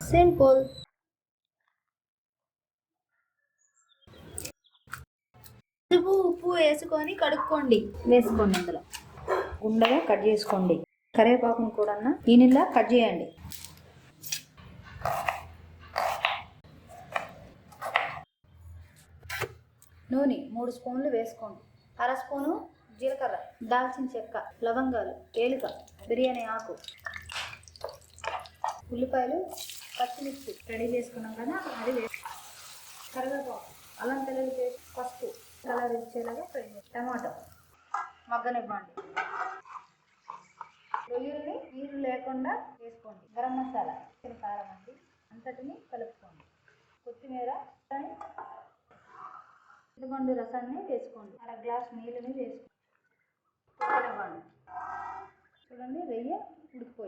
Simple. ఉప్పు వేసుకొని కడుక్కోండి. వేసుకోండి, అందులో గుండగా కట్ చేసుకోండి. కరివేపాకును కూడా ఈ నీళ్ళ కట్ చేయండి. నూనె 3 స్పూన్లు వేసుకోండి. అర స్పూను జీలకర్ర, దాల్చిన చెక్క, లవంగాలు, ఏలుక, బిర్యానీ ఆకు, ఉల్లిపాయలు, పచ్చిమిర్చి రెడీ చేసుకున్నాం కదా, అది కరివేపాకు, అల్లం తెల్లది పేస్ట్, పసుపు కలర్ ఇచ్చేలాగా ఫ్రై చేసి టమాటో మగ్గనివ్వండి. రొయ్యల్ని నీరు లేకుండా వేసుకోండి. గరం మసాలా, కారం అండి, అంతటిని కలుపుకోండి. కొత్తిమీర, చింతపండు రసాన్ని వేసుకోండి. అర గ్లాస్ నీళ్ళని వేసుకోండి. చూడండి, రొయ్య ఉడికిపోయింది.